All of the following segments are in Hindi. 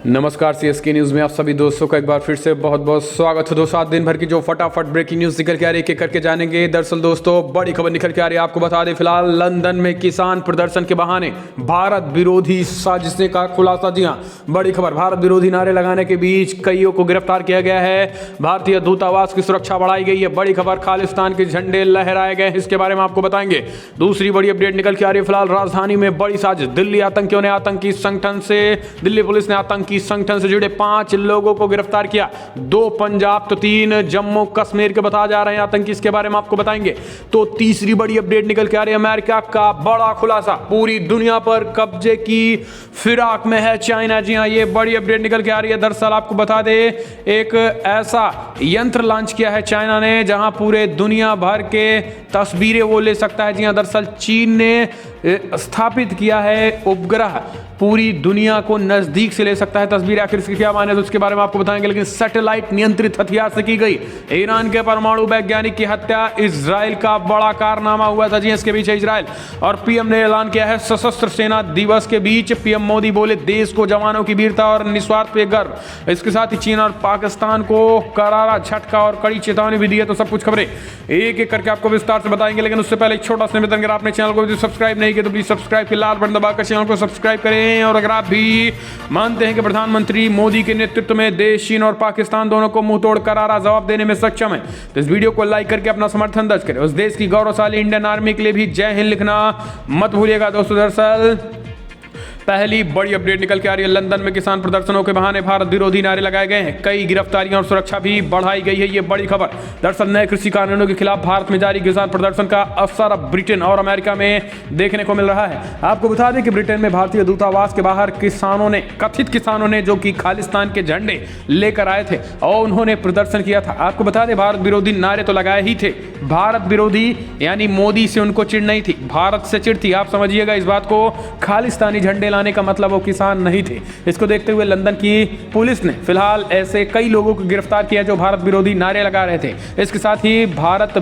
नमस्कार सीएसके न्यूज़ में आप सभी दोस्तों का एक बार फिर से बहुत बहुत स्वागत है। दोस्तों आज दिन भर की जो फटाफट ब्रेकिंग न्यूज़ निकल के आ रही है एक एक करके जानेंगे। दरअसल दोस्तों बड़ी खबर निकल के आ रही है, आपको बता दें फिलहाल लंदन में किसान प्रदर्शन के बहाने भारत विरोधी साजिश का खुलासा। जी हाँ, बड़ी खबर, भारत विरोधी नारे लगाने के बीच कईयों को गिरफ्तार किया गया है। भारतीय दूतावास की सुरक्षा बढ़ाई गई है। बड़ी खबर, खालिस्तान के झंडे लहराए गए, इसके बारे में आपको बताएंगे। दूसरी बड़ी अपडेट निकल के आ रही है, फिलहाल राजधानी में बड़ी साजिश, दिल्ली आतंकियों ने आतंकी संगठन से दिल्ली पुलिस ने आतंकी संगठन से जुड़े 5 लोगों को गिरफ्तार किया। 2 पंजाब तो 3 जम्मू कश्मीर के बताए जा रहे हैं आतंकी, इसके बारे में आपको बताएंगे। तो तीसरी बड़ी अपडेट निकल के आ रही है, अमेरिका का बड़ा खुलासा, पूरी दुनिया पर कब्जे की फिराक में है चाइना। जी हां, ये बड़ी अपडेट निकल के आ रही है। दरअसल आपको बता दे एक ऐसा यंत्र लॉन्च किया है चाइना ने जहां पूरे दुनिया भर के तस्वीरें वो ले सकता है। जी हां, दरअसल चीन ने स्थापित किया है उपग्रह, पूरी दुनिया को नजदीक से ले सकता है तस्वीरें। आखिर इसके क्या माने तो उसके बारे में आपको बताएंगे। लेकिन सैटेलाइट नियंत्रित हथियार से की गई ईरान के परमाणु वैज्ञानिक की हत्या, इजराइल का बड़ा कारनामा हुआ था। जी इसके पीछे इजराइल और पीएम ने ऐलान किया है सशस्त्र सेना दिवस के बीच पीएम मोदी बोले देश को जवानों की वीरता और निस्वार्थ पे गर्व। इसके साथ ही चीन और पाकिस्तान को करारा झटका और कड़ी चेतावनी भी दी है। तो सब कुछ खबरें एक एक करके आपको विस्तार से बताएंगे। लेकिन उससे पहले एक छोटा सा निवेदन, अगर आपने चैनल को सब्सक्राइब नहीं किया तो प्लीज सब्सक्राइब के लाल बटन दबाकर चैनल को सब्सक्राइब करें। और अगर आप भी मानते हैं कि प्रधानमंत्री मोदी के नेतृत्व में देश चीन और पाकिस्तान दोनों को मुंह तोड़ करारा जवाब देने में सक्षम है तो इस वीडियो को लाइक करके अपना समर्थन दर्ज करें। उस देश की गौरवशाली इंडियन आर्मी के लिए भी जय हिंद लिखना मत भूलिएगा। दोस्तों दरअसल पहली बड़ी अपडेट निकल के आ रही है, लंदन में किसान प्रदर्शनों के बहाने भारत विरोधी नारे लगाए गए हैं, कई गिरफ्तारियां और सुरक्षा भी बढ़ाई गई है। ये बड़ी खबर, दरअसल नए कृषि कानूनों के खिलाफ भारत में जारी किसान प्रदर्शन का असर अब ब्रिटेन और अमेरिका में देखने को मिल रहा है। आपको बता दें कि ब्रिटेन में भारतीय दूतावास के बाहर कथित किसानों ने जो कि खालिस्तान के झंडे लेकर आए थे और उन्होंने प्रदर्शन किया था। आपको बता दें भारत विरोधी नारे तो लगाए ही थे, भारत विरोधी यानी मोदी से उनको चिढ़ नहीं थी, भारत से चिढ़ थी। आप समझिएगा इस बात को, खालिस्तानी झंडे लाने का मतलब वो किसान नहीं थे। इसको देखते हुए लंदन की पुलिस ने फिलहाल ऐसे कई लोगों को गिरफ्तार किया जो भारत विरोधी नारे लगा रहे थे। इसके साथ ही भारत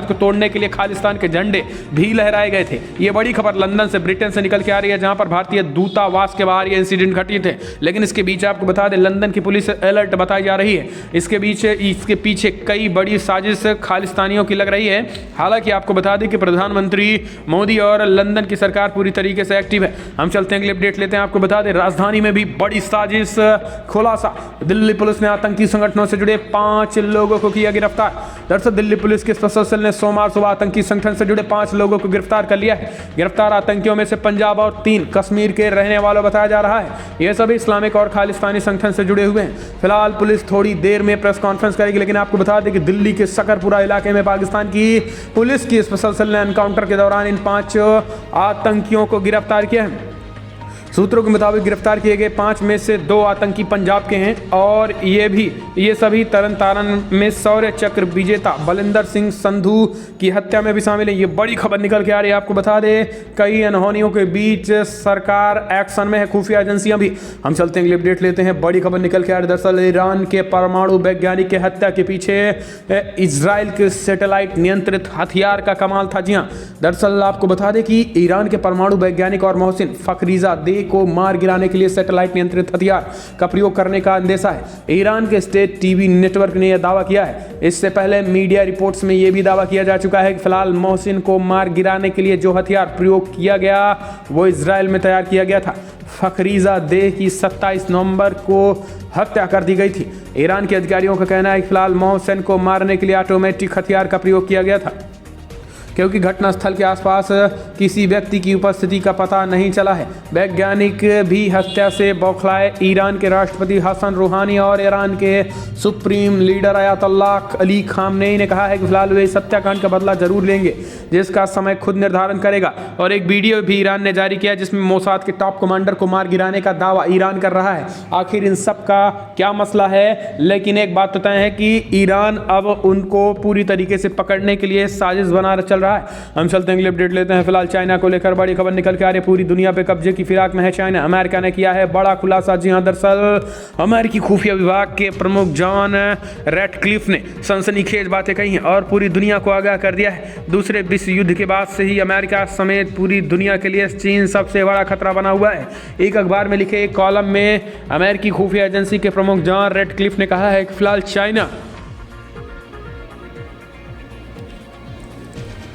को तोड़ने के लिए खालिस्तान के झंडे भी लहराए गए थे। ये बड़ी खबर लंदन से ब्रिटेन से निकल के आ रही है, जहां पर भारतीय दूतावास के बाहर ये इंसिडेंट घटित थे। लेकिन इसके बीच आपको बता दें लंदन की पुलिस अलर्ट बताई जा रही है। इसके पीछे कई बड़ी साजिश खालिस्तानियों की लग रही है। हालांकि आपको बता दें कि प्रधानमंत्री मोदी और लंदन की सरकार पूरी तरीके से एक्टिव है। हम चलते हैं अगले अपडेट लेते हैं। आपको बता दें राजधानी में भी बड़ी साजिश खुलासा, दिल्ली पुलिस ने आतंकी संगठनों से जुड़े 5 लोगों को किया गिरफ्तार। दरअसल दिल्ली पुलिस के स्पेशल सेल ने सोमवार सुबह आतंकी संगठन से जुड़े 5 लोगों को गिरफ्तार कर लिया है। गिरफ्तार आतंकियों में से पंजाब और 3 कश्मीर के रहने वालों बताया जा रहा है। ये सभी इस्लामिक और खालिस्तानी संगठन से जुड़े हुए हैं। फिलहाल पुलिस थोड़ी देर में प्रेस कॉन्फ्रेंस करेगी। लेकिन आपको बता दें कि दिल्ली के शकरपुरा इलाके में पाकिस्तान की पुलिस की स्पेशल सेल ने एनकाउंटर के दौरान इन 5 आतंकियों को गिरफ्तार किया है। सूत्रों के मुताबिक गिरफ्तार किए गए 5 में से 2 आतंकी पंजाब के हैं और ये सभी तरन तारण में शौर्य चक्र विजेता बलिंदर सिंह संधू की हत्या में भी शामिल है। ये बड़ी खबर निकल के आ रही है। आपको बता दें कई अनहोनियों के बीच सरकार एक्शन में है, खुफिया एजेंसियां भी। हम चलते हैं अपडेट लेते हैं। बड़ी खबर निकल के आ रही है, दरअसल ईरान के परमाणु वैज्ञानिक की हत्या के पीछे इजराइल के सैटेलाइट नियंत्रित हथियार का कमाल था। जी हाँ, दरअसल आपको बता दें कि ईरान के परमाणु वैज्ञानिक और मोहसिन फखरीजादे को मार गिराने के लिए सैटेलाइट नियंत्रित हथियार का प्रयोग करने का अंदेशा है। ईरान के स्टेट टीवी नेटवर्क ने यह दावा किया है। इससे पहले मीडिया रिपोर्ट्स में यह भी दावा किया जा चुका है कि फिलहाल मोहसिन को मार गिराने के लिए जो हथियार प्रयोग किया गया वो इजराइल में तैयार किया गया था। फखरीजादे की 27 नवंबर को हत्या कर दी गई थी। ईरान के अधिकारियों का कहना है कि फिलहाल मोहसिन को मारने के लिए ऑटोमेटिक हथियार का प्रयोग किया गया था, क्योंकि घटनास्थल के आसपास किसी व्यक्ति की उपस्थिति का पता नहीं चला है। वैज्ञानिक भी हत्या से बौखलाए। ईरान के राष्ट्रपति हसन रूहानी और ईरान के supreme leader Ayatollah Ali Khamenei ने कहा है कि फिलहाल वे इस हत्याकांड का बदला जरूर लेंगे, जिसका समय खुद निर्धारण करेगा। और एक वीडियो भी ईरान ने जारी किया जिसमें मोसाद के टॉप कमांडर को मार गिराने का दावा ईरान कर रहा है। आखिर इन सब का क्या मसला है? लेकिन एक बात तो तय है कि ईरान अब उनको पूरी तरीके से पकड़ने के लिए साजिश बना चल रहा रहा है। हम चलते हैं अगले अपडेट लेते हैं। फिलहाल चाइना को लेकर बड़ी खबर निकल के आ रही है। पूरी दुनिया पे कब्जे की फिराक में है चाइना। अमेरिका ने किया है बड़ा खुलासा। जी हाँ, दरअसल अमेरिकी खुफिया विभाग के प्रमुख जॉन रैटक्लिफ ने सनसनीखेज बातें कही हैं और पूरी दुनिया को आगाह कर दिया है। दूसरे विश्व युद्ध के बाद से ही अमेरिका समेत पूरी दुनिया के लिए चीन सबसे बड़ा खतरा बना हुआ है। एक अखबार में लिखे एक कॉलम में अमेरिकी खुफिया एजेंसी के प्रमुख जॉन रैटक्लिफ ने कहा है कि फिलहाल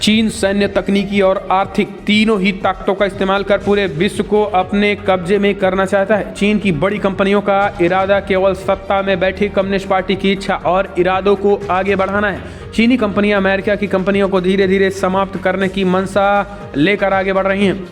चीन सैन्य, तकनीकी और आर्थिक तीनों ही ताकतों का इस्तेमाल कर पूरे विश्व को अपने कब्जे में करना चाहता है। चीन की बड़ी कंपनियों का इरादा केवल सत्ता में बैठी कम्युनिस्ट पार्टी की इच्छा और इरादों को आगे बढ़ाना है। चीनी कंपनियां अमेरिका की कंपनियों को धीरे धीरे समाप्त करने की मंशा लेकर आगे बढ़ रही हैं।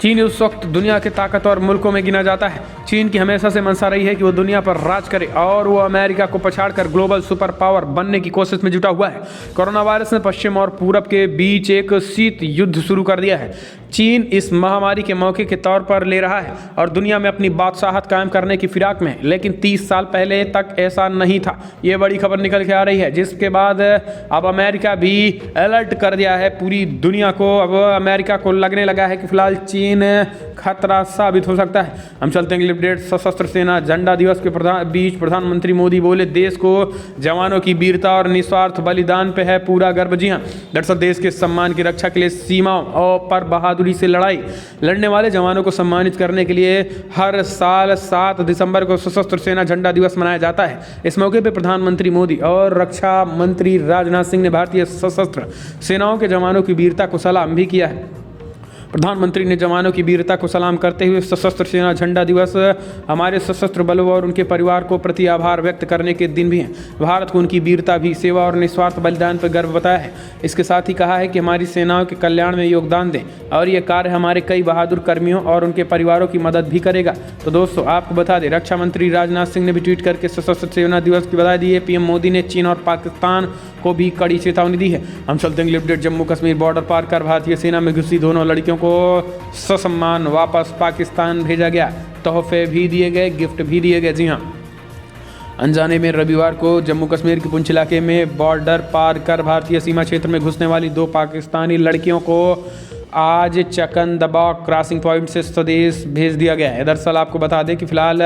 चीन उस वक्त दुनिया के ताकतवर मुल्कों में गिना जाता है। चीन की हमेशा से मंशा रही है कि वो दुनिया पर राज करे और वो अमेरिका को पछाड़कर ग्लोबल सुपर पावर बनने की कोशिश में जुटा हुआ है। कोरोना वायरस ने पश्चिम और पूरब के बीच एक शीत युद्ध शुरू कर दिया है। चीन इस महामारी के मौके के तौर पर ले रहा है और दुनिया में अपनी बादशाहत कायम करने की फिराक में है, लेकिन 30 साल पहले तक ऐसा नहीं था। ये बड़ी खबर निकल के आ रही है, जिसके बाद अब अमेरिका भी अलर्ट कर दिया है पूरी दुनिया को। अब अमेरिका को लगने लगा है कि फिलहाल चीन खतरा साबित हो सकता है। हम चलते हैं अपडेट। सशस्त्र सेना झंडा दिवस के बीच प्रधानमंत्री मोदी बोले, देश को जवानों की वीरता और निस्वार्थ बलिदान पे है पूरा गर्व। जी हाँ, दरअसल देश के सम्मान की रक्षा के लिए सीमाओं पर बहादुरी से लड़ाई लड़ने वाले जवानों को सम्मानित करने के लिए हर साल 7 दिसंबर को सशस्त्र सेना झंडा दिवस मनाया जाता है। इस मौके पर प्रधानमंत्री मोदी और रक्षा मंत्री राजनाथ सिंह ने भारतीय सशस्त्र सेनाओं के जवानों की वीरता को सलाम भी किया है। प्रधानमंत्री ने जवानों की वीरता को सलाम करते हुए सशस्त्र सेना झंडा दिवस हमारे सशस्त्र बलों और उनके परिवार को प्रति आभार व्यक्त करने के दिन भी है। भारत को उनकी वीरता भी सेवा और निस्वार्थ बलिदान पर गर्व बताया है। इसके साथ ही कहा है कि हमारी सेनाओं के कल्याण में योगदान दें और ये कार्य हमारे कई बहादुर कर्मियों और उनके परिवारों की मदद भी करेगा। तो दोस्तों, आपको बता दें, रक्षा मंत्री राजनाथ सिंह ने भी ट्वीट करके सशस्त्र सेना दिवस की बधाई दी है। पीएम मोदी ने चीन और पाकिस्तान को भी कड़ी चेतावनी दी है। हम चलते हैं अपडेट। जम्मू कश्मीर बॉर्डर पार कर भारतीय सेना में घुसी दोनों लड़कियों को ससम्मान वापस पाकिस्तान भेजा गया। तोहफे भी दिए गए, गिफ्ट भी दिए गए। जी हाँ, अनजाने में रविवार को जम्मू कश्मीर के पुंछ इलाके में बॉर्डर पार कर भारतीय सीमा क्षेत्र में घुसने वाली 2 पाकिस्तानी लड़कियों को आज चकंदबा क्रॉसिंग पॉइंट से स्वदेश भेज दिया गया है। दरअसल आपको बता दें कि फिलहाल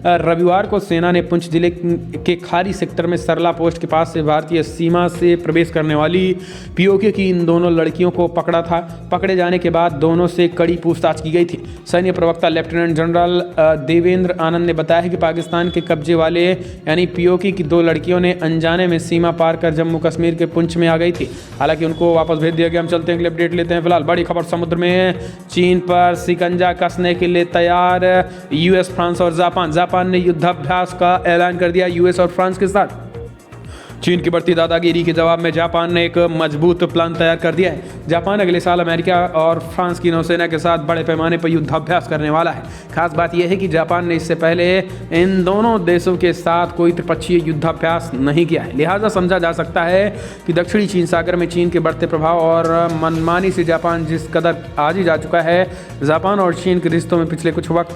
रविवार को सेना ने पुंछ जिले के खारी सेक्टर में सरला पोस्ट के पास से भारतीय सीमा से प्रवेश करने वाली पीओके की इन दोनों लड़कियों को पकड़ा था। पकड़े जाने के बाद दोनों से कड़ी पूछताछ की गई थी। सैन्य प्रवक्ता लेफ्टिनेंट जनरल देवेंद्र आनंद ने बताया कि पाकिस्तान के कब्जे वाले यानी पीओके की 2 लड़कियों ने अनजाने में सीमा पार कर जम्मू कश्मीर के पुंछ में आ गई थी। हालांकि उनको वापस भेज दिया गया। हम चलते हैं अपडेट लेते हैं। फिलहाल बड़ी खबर, समुद्र में चीन पर शिकंजा कसने के लिए तैयार यूएस, फ्रांस और जापान ने युद्धाभ्यास का ऐलान कर दिया यूएस और फ्रांस के साथ। चीन की बढ़ती दादागिरी के जवाब में जापान ने एक मजबूत प्लान तैयार कर दिया है। जापान अगले साल अमेरिका और फ्रांस की नौसेना के साथ बड़े पैमाने पर युद्धाभ्यास करने वाला है। खास बात यह है कि जापान ने इससे पहले इन दोनों देशों के साथ कोई त्रिपक्षीय युद्धाभ्यास नहीं किया है। लिहाजा समझा जा सकता है कि दक्षिणी चीन सागर में चीन के बढ़ते प्रभाव और मनमानी से जापान जिस कदर आज ही जा चुका है, जापान और चीन के रिश्तों में पिछले कुछ वक्त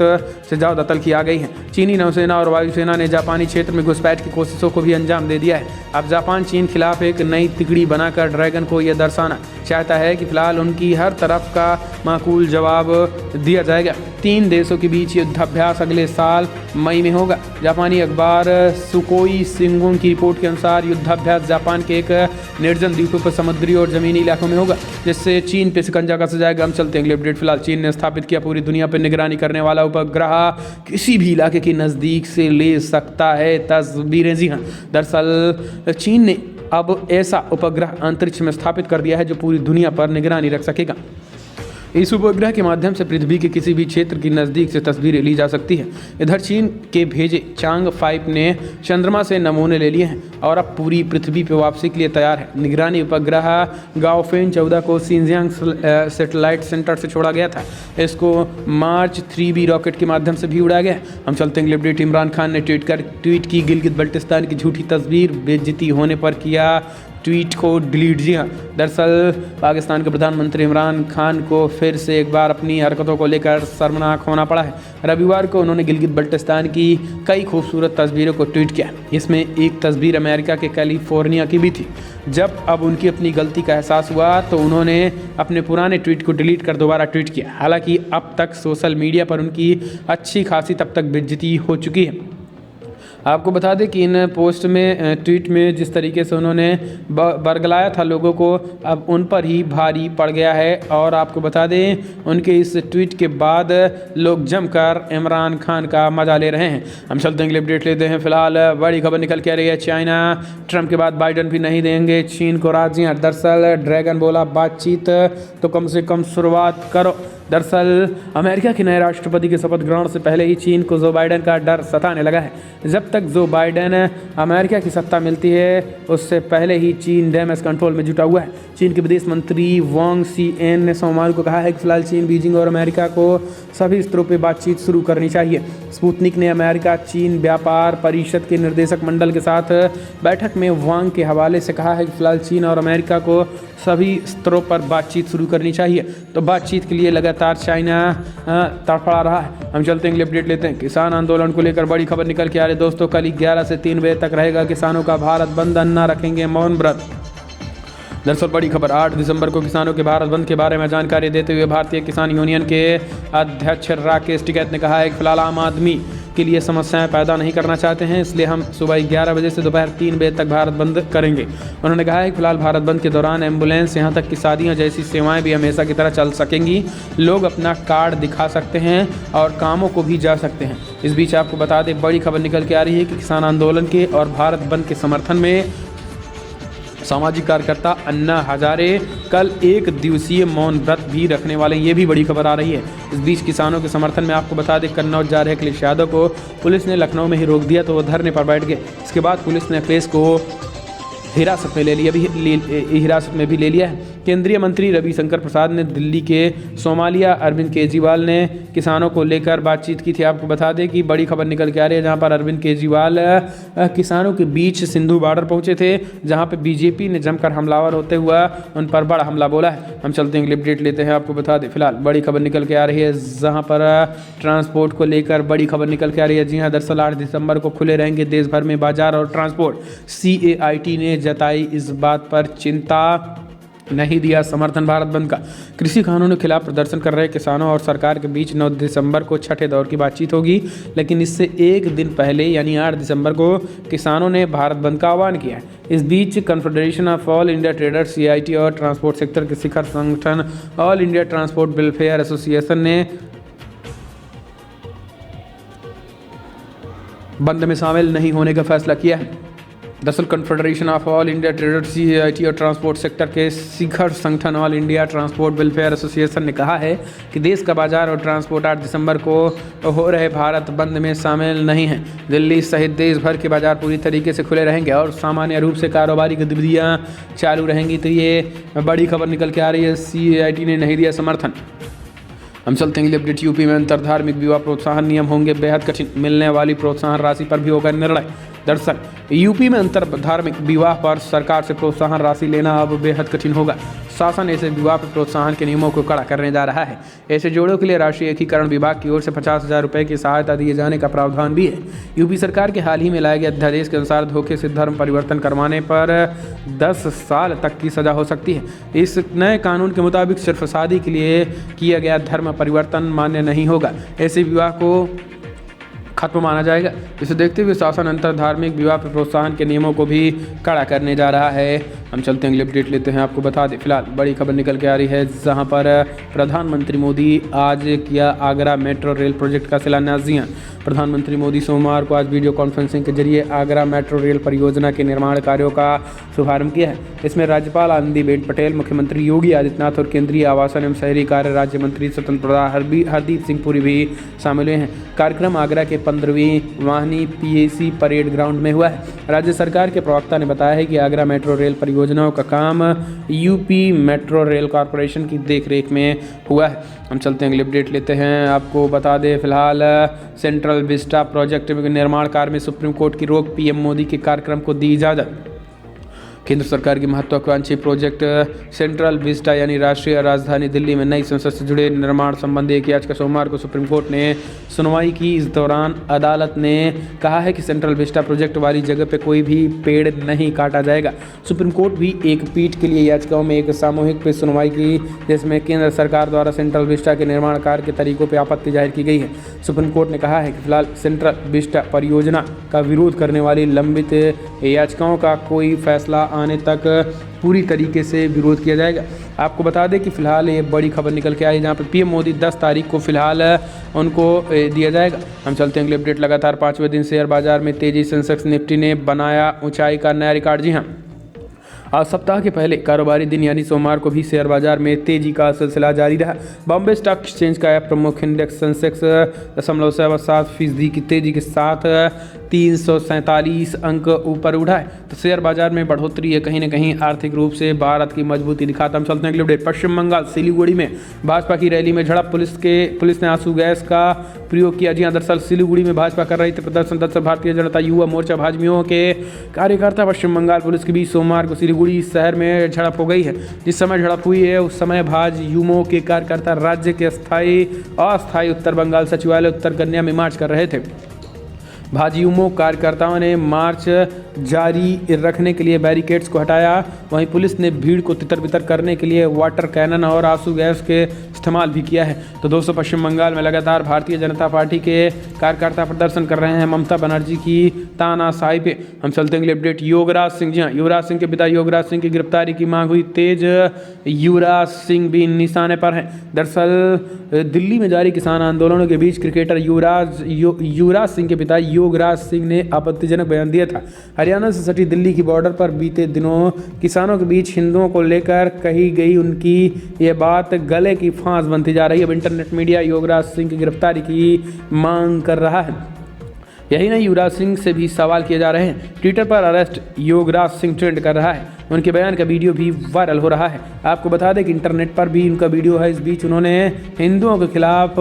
से ज़्यादा तल्खी आ गई है। चीनी नौसेना और वायुसेना ने जापानी क्षेत्र में घुसपैठ की कोशिशों को भी अंजाम दे दिया है। अब जापान चीन खिलाफ एक नई तिकड़ी बनाकर ड्रैगन को यह दर्शाना चाहता है कि फिलहाल उनकी हर तरफ का माकूल जवाब दिया जाएगा। 3 देशों के बीच युद्धाभ्यास अगले साल मई में होगा। जापानी अखबार सुकोई शिंगुन की रिपोर्ट के अनुसार युद्धाभ्यास जापान के एक निर्जन द्वीपों पर समुद्री और जमीनी इलाकों में होगा, जिससे चीन पे शिकंजा कसा जाएगा। हम चलते हैं अगले अपडेट। फिलहाल चीन ने स्थापित किया पूरी दुनिया पर निगरानी करने वाला उपग्रह किसी भी इलाके के नज़दीक से ले सकता है तस्वीरें। जी हाँ, दरअसल चीन ने अब ऐसा उपग्रह अंतरिक्ष में स्थापित कर दिया है जो पूरी दुनिया पर निगरानी रख सकेगा। इस उपग्रह के माध्यम से पृथ्वी के किसी भी क्षेत्र की नज़दीक से तस्वीरें ली जा सकती है। इधर चीन के भेजे चांग 5 ने चंद्रमा से नमूने ले लिए हैं और अब पूरी पृथ्वी पर वापसी के लिए तैयार है। निगरानी उपग्रह गाओफेन 14 को शिनजियांग सैटेलाइट सेंटर से छोड़ा गया था। इसको मार्च 3B रॉकेट के माध्यम से भी उड़ाया गया। हम चलते हैं अपडेट। इमरान खान ने ट्वीट की गिलगित बल्टिस्तान की झूठी तस्वीर, बेइज्जती होने पर किया ट्वीट को डिलीट। जी हाँ, दरअसल पाकिस्तान के प्रधानमंत्री इमरान खान को फिर से एक बार अपनी हरकतों को लेकर शर्मनाक होना पड़ा है। रविवार को उन्होंने गिलगित बल्टिस्तान की कई खूबसूरत तस्वीरों को ट्वीट किया। इसमें एक तस्वीर अमेरिका के कैलिफोर्निया की भी थी। जब अब उनकी अपनी गलती का एहसास हुआ तो उन्होंने अपने पुराने ट्वीट को डिलीट कर दोबारा ट्वीट किया। हालांकि अब तक सोशल मीडिया पर उनकी अच्छी खासी तब तक बेइज्जती हो चुकी है। आपको बता दें कि इन पोस्ट में ट्वीट में जिस तरीके से उन्होंने बरगलाया था लोगों को, अब उन पर ही भारी पड़ गया है। और आपको बता दें उनके इस ट्वीट के बाद लोग जमकर इमरान खान का मजा ले रहे हैं। हम चलते हैं, अपडेट लेते हैं। फिलहाल बड़ी खबर निकल के आ रही है, चाइना ट्रंप के बाद बाइडन भी नहीं देंगे चीन को राजी। दरअसल ड्रैगन बोला बातचीत तो कम से कम शुरुआत करो। दरअसल अमेरिका के नए राष्ट्रपति के शपथ ग्रहण से पहले ही चीन को जो बाइडन का डर सताने लगा है। जब तक जो बाइडन अमेरिका की सत्ता मिलती है उससे पहले ही चीन डैमेज कंट्रोल में जुटा हुआ है। चीन के विदेश मंत्री वांग शीएन ने सोमवार को कहा है कि फिलहाल चीन, बीजिंग और अमेरिका को सभी स्तरों पर बातचीत शुरू करनी चाहिए। स्पुतनिक ने अमेरिका चीन व्यापार परिषद के निर्देशक मंडल के साथ बैठक में वांग के हवाले से कहा है कि फिलहाल चीन और अमेरिका को सभी स्तरों पर बातचीत शुरू करनी चाहिए। तो बातचीत के लिए लगातार चाइना तड़फड़ा रहा है। हम चलते हैं, अपडेट लेते हैं। किसान आंदोलन को लेकर बड़ी खबर निकल के आ रही है दोस्तों। कल 11 से 3 बजे तक रहेगा किसानों का भारत बंद, अन्ना रखेंगे मौन व्रत। दरअसल बड़ी खबर 8 दिसंबर को किसानों के भारत बंद के बारे में जानकारी देते हुए भारतीय किसान यूनियन के अध्यक्ष राकेश टिकैत ने कहा है कि फिलहाल आम आदमी के लिए समस्याएं पैदा नहीं करना चाहते हैं, इसलिए हम सुबह 11 बजे से दोपहर 3 बजे तक भारत बंद करेंगे। उन्होंने कहा है कि फिलहाल भारत बंद के दौरान एम्बुलेंस यहाँ तक कि शादियाँ जैसी सेवाएं भी हमेशा की तरह चल सकेंगी। लोग अपना कार्ड दिखा सकते हैं और कामों को भी जा सकते हैं। इस बीच आपको बता दें बड़ी खबर निकल के आ रही है कि किसान आंदोलन के और भारत बंद के समर्थन में सामाजिक कार्यकर्ता अन्ना हजारे कल 1 दिवसीय मौन व्रत भी रखने वाले, ये भी बड़ी खबर आ रही है। इस बीच किसानों के समर्थन में आपको बता दें कन्नौज जा रहे अखिलेश यादव को पुलिस ने लखनऊ में ही रोक दिया तो वो धरने पर बैठ गए। इसके बाद पुलिस ने अखिलेश को हिरासत में भी ले लिया है। केंद्रीय मंत्री रविशंकर प्रसाद ने दिल्ली के सोमालिया अरविंद केजरीवाल ने किसानों को लेकर बातचीत की थी। आपको बता दें कि बड़ी खबर निकल के आ रही है जहां पर अरविंद केजरीवाल किसानों के बीच सिंधु बॉर्डर पहुंचे थे, जहां पर बीजेपी ने जमकर हमलावर होते हुआ उन पर बड़ा हमला बोला है। हम चलते हैं, अपडेट लेते हैं। आपको बता दें फिलहाल बड़ी खबर निकल के आ रही है जहाँ पर ट्रांसपोर्ट को लेकर बड़ी खबर निकल के आ रही है। जी हाँ, दरअसल 8 दिसंबर को खुले रहेंगे देश भर में बाजार और ट्रांसपोर्ट। CAIT ने जताई इस बात पर चिंता, नहीं दिया समर्थन भारत बंद का। कृषि कानूनों के खिलाफ प्रदर्शन कर रहे किसानों और सरकार के बीच 9 दिसंबर को छठे दौर की बातचीत होगी, लेकिन इससे एक दिन पहले यानी 8 दिसंबर को किसानों ने भारत बंद का आह्वान किया है। इस बीच Confederation of All India Traders CIT और ट्रांसपोर्ट सेक्टर के शिखर संगठन All India Transport Welfare Association ने बंद में शामिल नहीं होने का फैसला किया है। दरअसल confederation of All India Traders CIT और ट्रांसपोर्ट सेक्टर के शिखर संगठन All India Transport Welfare Association ने कहा है कि देश का बाजार और ट्रांसपोर्ट 8 दिसंबर को हो रहे भारत बंद में शामिल नहीं है। दिल्ली सहित देश भर के बाजार पूरी तरीके से खुले रहेंगे और सामान्य रूप से कारोबारी गतिविधियाँ चालू रहेंगी। तो ये बड़ी खबर निकल के आ रही है, CIT ने नहीं दिया समर्थन। हम चलते हैं, अपडेट। यूपी में अंतर धार्मिक विवाह प्रोत्साहन नियम होंगे बेहद कठिन, मिलने वाली प्रोत्साहन राशि पर भी होगा निर्णय। दरअसल यूपी में अंतर धार्मिक विवाह पर सरकार से प्रोत्साहन राशि लेना अब बेहद कठिन होगा। शासन ऐसे विवाह पर प्रोत्साहन के नियमों को कड़ा करने जा रहा है। ऐसे जोड़ों के लिए राष्ट्रीय एकीकरण विभाग की ओर से 50,000 रुपये की सहायता दिए जाने का प्रावधान भी है। यूपी सरकार के हाल ही में लाए गए अध्यादेश के अनुसार धोखे से धर्म परिवर्तन करवाने पर 10 साल तक की सजा हो सकती है। इस नए कानून के मुताबिक सिर्फ शादी के लिए किया गया धर्म परिवर्तन मान्य नहीं होगा। ऐसे विवाह को खत्म माना जाएगा। इसे देखते हुए शासन अंतर धार्मिक विवाह पर प्रोत्साहन के नियमों को भी कड़ा करने जा रहा है। हम चलते हैं, अपडेट लेते हैं। आपको बता दें फिलहाल बड़ी खबर निकल के आ रही है जहां पर प्रधानमंत्री मोदी आज किया आगरा मेट्रो रेल प्रोजेक्ट का शिलान्यास। जी हां, प्रधानमंत्री मोदी सोमवार को आज वीडियो कॉन्फ्रेंसिंग के जरिए आगरा मेट्रो रेल परियोजना के निर्माण कार्यों का शुभारंभ किया है। इसमें राज्यपाल आनंदीबेन पटेल, मुख्यमंत्री योगी आदित्यनाथ और केंद्रीय आवासन एवं शहरी कार्य राज्य मंत्री स्वतंत्र प्रभार हरदीप सिंह पुरी भी शामिल हुए हैं। कार्यक्रम आगरा के 15वीं वाहिनी PAC परेड ग्राउंड में हुआ है। राज्य सरकार के प्रवक्ता ने बताया है कि आगरा मेट्रो रेल परियोजनाओं का काम यूपी मेट्रो रेल कॉरपोरेशन की देखरेख में हुआ है। हम चलते हैं, अगले अपडेट लेते हैं। आपको बता दें फिलहाल सेंट्रल विस्टा प्रोजेक्ट निर्माण कार्य में सुप्रीम कोर्ट की रोक, PM मोदी के कार्यक्रम को दी इजाज़त। केंद्र सरकार की महत्वाकांक्षी प्रोजेक्ट सेंट्रल विस्टा यानी राष्ट्रीय राजधानी दिल्ली में नई संसद से जुड़े निर्माण संबंधी एक याचिका सोमवार को सुप्रीम कोर्ट ने सुनवाई की। इस दौरान अदालत ने कहा है कि सेंट्रल विस्टा प्रोजेक्ट वाली जगह पर कोई भी पेड़ नहीं काटा जाएगा। सुप्रीम कोर्ट भी एक पीठ के लिए याचिकाओं में एक सामूहिक पे सुनवाई की, जिसमें केंद्र सरकार द्वारा सेंट्रल विस्टा के निर्माण कार्य के तरीकों पर आपत्ति जाहिर की गई है। सुप्रीम कोर्ट ने कहा है कि फिलहाल सेंट्रल विस्टा परियोजना का विरोध करने वाली लंबित याचिकाओं का कोई फैसला आने तक पूरी तरीके से विरोध किया जाएगा। आपको बता दें कि फिलहाल ये बड़ी खबर निकल के आई, जहां पर पीएम मोदी 10 तारीख को फिलहाल उनको दिया जाएगा। हम चलते हैं अगले अपडेट। लगातार 5वें दिन शेयर बाजार में तेजी। सेंसेक्स निफ्टी ने बनाया ऊंचाई का नया रिकॉर्ड। जी हाँ, आज सप्ताह के पहले कारोबारी दिन यानी सोमवार को भी शेयर बाजार में तेजी का सिलसिला जारी रहा। बॉम्बे स्टॉक एक्सचेंज का प्रमुख इंडेक्स सेंसेक्स 0.77% की तेजी के साथ 347 अंक ऊपर उठा है। तो शेयर बाजार में बढ़ोतरी है कहीं न कहीं आर्थिक रूप से भारत की मजबूती दिखाता। हम चलते हैं अगले अपडेट। पश्चिम बंगाल सिलीगुड़ी में भाजपा की रैली में झड़प। पुलिस ने आंसू गैस का प्रयोग किया। जी हाँ, दरअसल सिलीगुड़ी में भाजपा कर रही थी प्रदर्शन। दरअसल भारतीय जनता युवा मोर्चा भाजपाइयों के कार्यकर्ता पश्चिम बंगाल पुलिस के बीच सोमवार को सिलीगुड़ी शहर में झड़प हो गई है। जिस समय झड़प हुई है उस समय भाजयुमो के कार्यकर्ता राज्य के अस्थायी उत्तर बंगाल सचिवालय उत्तर कन्या में मार्च कर रहे थे। भाजयुमो कार्यकर्ताओं ने मार्च जारी रखने के लिए बैरिकेड्स को हटाया। वहीं पुलिस ने भीड़ को तितर बितर करने के लिए वाटर कैनन और आंसू गैस के इस्तेमाल भी किया है। तो दोस्तों, पश्चिम बंगाल में लगातार भारतीय जनता पार्टी के कार्यकर्ता प्रदर्शन कर रहे हैं ममता बनर्जी की तानाशाही पे। हम चलते हैं अपडेट। युवराज सिंह। जी हाँ, युवराज सिंह के पिता युवराज सिंह की गिरफ्तारी की मांग हुई तेज। युवराज सिंह भी निशाने पर हैं। दरअसल दिल्ली में जारी किसान आंदोलनों के बीच क्रिकेटर युवराज सिंह के पिता युवराज सिंह ने आपत्तिजनक बयान दिया था। हरियाणा से सटी दिल्ली की बॉर्डर पर बीते दिनों किसानों के बीच हिंदुओं को लेकर कही गई उनकी ये बात गले की फांस बनती जा रही है। अब इंटरनेट मीडिया युवराज सिंह की गिरफ्तारी की मांग कर रहा है। यही नहीं, युवराज सिंह से भी सवाल किए जा रहे हैं। ट्विटर पर अरेस्ट युवराज सिंह ट्रेंड कर रहा है। उनके बयान का वीडियो भी वायरल हो रहा है। आपको बता दें कि इंटरनेट पर भी उनका वीडियो है। इस बीच उन्होंने हिंदुओं के खिलाफ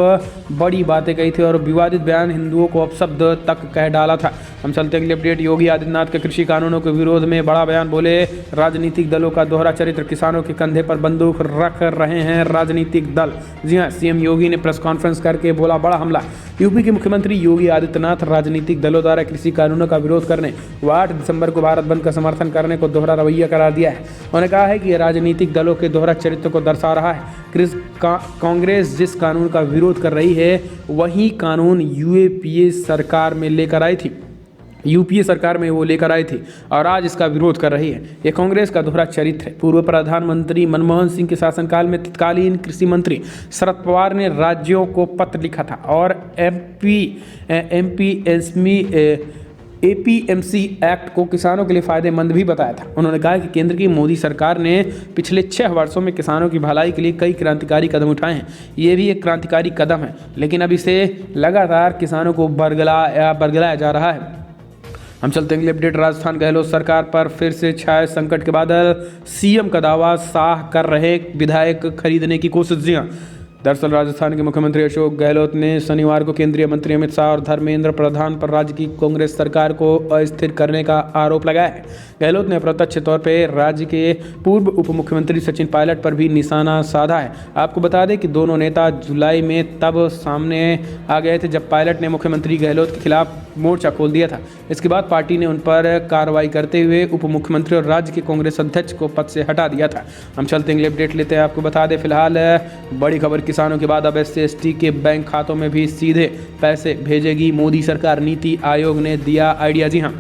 बड़ी बातें कही थी और विवादित बयान हिंदुओं को अपशब्द तक कह डाला था। हम चलते हैं अपडेट। योगी आदित्यनाथ के कृषि कानूनों के विरोध में बड़ा बयान। बोले, राजनीतिक दलों का दोहरा चरित्र। किसानों के कंधे पर बंदूक रख रहे हैं राजनीतिक दल। जी हाँ, सीएम योगी ने प्रेस कॉन्फ्रेंस करके बोला बड़ा हमला। यूपी के मुख्यमंत्री योगी आदित्यनाथ राजनीतिक दलों द्वारा कृषि कानूनों का विरोध करने व 8 दिसंबर को भारत बंद का समर्थन करने को दोहरा रवैया करार दिया है। उन्होंने कहा है कि यह राजनीतिक दलों के दोहरा चरित्र को दर्शा रहा है। कांग्रेस जिस कानून का विरोध कर रही है वही कानून यूपीए सरकार में लेकर आई थी और आज इसका विरोध कर रही है। यह कांग्रेस का दोहरा चरित्र है। पूर्व प्रधानमंत्री मनमोहन सिंह के शासनकाल में तत्कालीन कृषि मंत्री शरद पवार ने राज्यों को पत्र लिखा था और एपीएमसी एक्ट को किसानों के लिए फायदेमंद भी बताया था। उन्होंने कहा कि केंद्र की मोदी सरकार ने पिछले 6 वर्षों में किसानों की भलाई के लिए कई क्रांतिकारी कदम उठाए हैं। ये भी एक क्रांतिकारी कदम है, लेकिन अब इसे लगातार किसानों को बरगलाया जा रहा है। हम चलते हैं अपडेट। राजस्थान गहलोत सरकार पर फिर से छाए संकट के बादल। सीएम का दावा, शाह कर रहे विधायक खरीदने की कोशिश। जी हाँ, दरअसल राजस्थान के मुख्यमंत्री अशोक गहलोत ने शनिवार को केंद्रीय मंत्री अमित शाह और धर्मेंद्र प्रधान पर राज्य की कांग्रेस सरकार को अस्थिर करने का आरोप लगाया है। गहलोत ने अप्रत्यक्ष तौर पर राज्य के पूर्व उप मुख्यमंत्री सचिन पायलट पर भी निशाना साधा है। आपको बता दें कि दोनों नेता जुलाई में तब सामने आ गए थे जब पायलट ने मुख्यमंत्री गहलोत के खिलाफ मोर्चा खोल दिया था। इसके बाद पार्टी ने उन पर कार्रवाई करते हुए उप मुख्यमंत्री और राज्य के कांग्रेस अध्यक्ष को पद से हटा दिया था। हम चलते हैं अपडेट लेते हैं। आपको बता दें फिलहाल बड़ी खबर। किसानों के बाद अब SC/ST के बैंक खातों में भी सीधे पैसे भेजेगी मोदी सरकार। नीति आयोग ने दिया आइडिया। जी हाँ,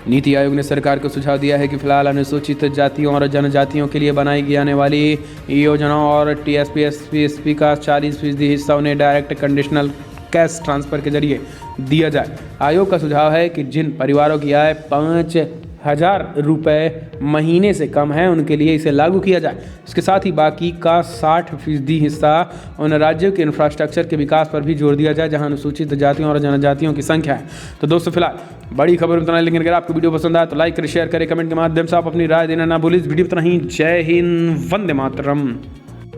नीति आयोग ने सरकार को सुझाव दिया है कि फिलहाल अनुसूचित जातियों और जनजातियों के लिए बनाई जाने वाली योजनाओं और TSP/SC/ST का 40% हिस्सा उन्हें डायरेक्ट कंडीशनल कैश ट्रांसफर के जरिए दिया जाए। आयोग का सुझाव है कि जिन परिवारों की आय 5,000 रुपये महीने से कम है उनके लिए इसे लागू किया जाए। इसके साथ ही बाकी का 60% हिस्सा उन राज्यों के इंफ्रास्ट्रक्चर के विकास पर भी जोर दिया जाए जहां अनुसूचित जातियों और जनजातियों की संख्या है। तो दोस्तों फिलहाल बड़ी खबर उतना, लेकिन अगर आपको वीडियो पसंद आए तो लाइक करें, शेयर करें, कमेंट के माध्यम से आप अपनी राय देना ना भूलिए। इस वीडियो में इतना ही। जय हिंद, वंदे मातरम।